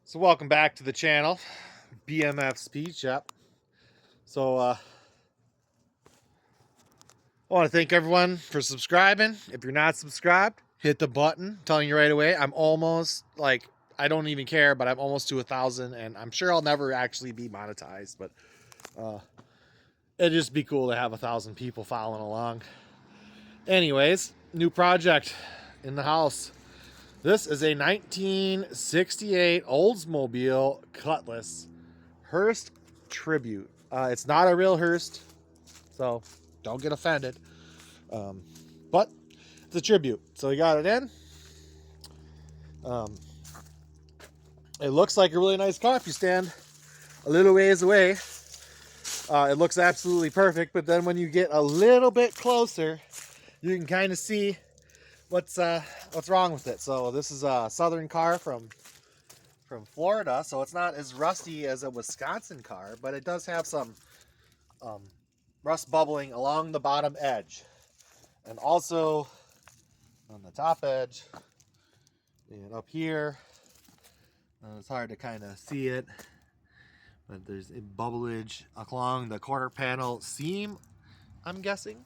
So welcome back to the channel, BMF Speed Shop. So I want to thank everyone for subscribing. If you're not subscribed, hit the button. I'm telling you right away, I'm almost I don't even care, but I'm almost to 1,000, and I'm sure I'll never actually be monetized. But it'd just be cool to have 1,000 people following along. Anyways, new project in the house. This is a 1968 Oldsmobile Cutlass Hurst Tribute. It's not a real Hurst, so don't get offended. But it's a tribute. So we got it in. It looks like a really nice car if you stand a little ways away. It looks absolutely perfect, but then when you get a little bit closer, you can kind of see what's wrong with it. So this is a southern car from Florida, so it's not as rusty as a Wisconsin car, but it does have some rust bubbling along the bottom edge and also on the top edge and up here. It's hard to kind of see it, but there's a bubblage along the quarter panel seam, I'm guessing.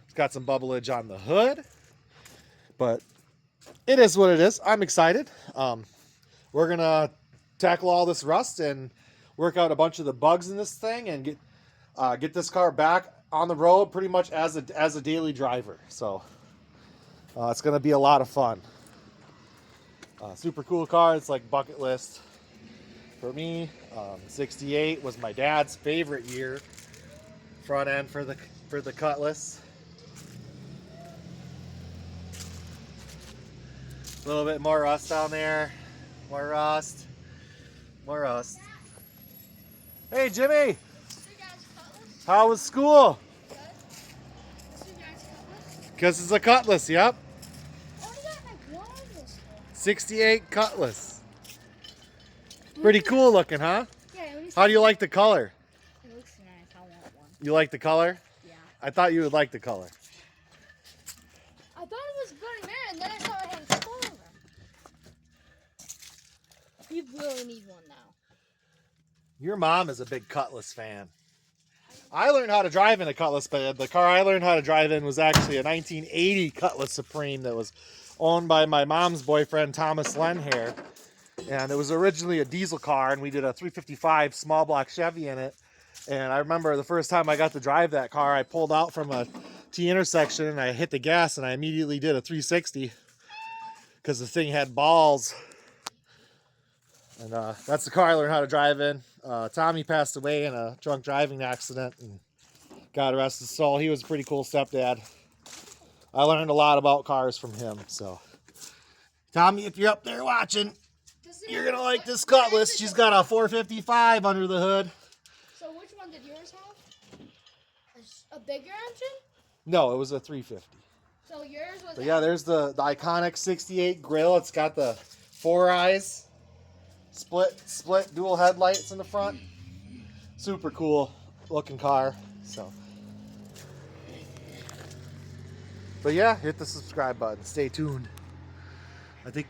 It's got some bubblage on the hood, but it is what it is. I'm excited. We're gonna tackle all this rust and work out a bunch of the bugs in this thing and get this car back on the road pretty much as a daily driver. So it's gonna be a lot of fun. Super cool car. It's like bucket list for me. 68 was my dad's favorite year. Front end for the Cutlass. A little bit more rust down there. More rust. More rust. Hey, Jimmy. How was school? Because it's a Cutlass, yep. 68 Cutlass. Pretty cool looking, huh? Yeah. How do you like the color? It looks nice. I want one. You like the color? Yeah. I thought you would like the color. I thought it was good in there, and then I saw it had a skull on it. You really need one now. Your mom is a big Cutlass fan. I learned how to drive in a Cutlass, but the car I learned how to drive in was actually a 1980 Cutlass Supreme that was owned by my mom's boyfriend, Thomas Lenhair. And it was originally a diesel car, and we did a 355 small block Chevy in it. And I remember the first time I got to drive that car, I pulled out from a T intersection and I hit the gas and I immediately did a 360 because the thing had balls. And that's the car I learned how to drive in. Tommy passed away in a drunk driving accident, and God rest his soul. He was a pretty cool stepdad. I learned a lot about cars from him. So, Tommy, if you're up there watching, you're going to like this Cutlass. She's got a 455 under the hood. So which one did yours have? A bigger engine? No, it was a 350. So yours was... So yeah, there's the iconic 68 grill. It's got the 4 eyes. Split dual headlights in the front. Super cool looking car. So, but yeah, hit the subscribe button. Stay tuned. I think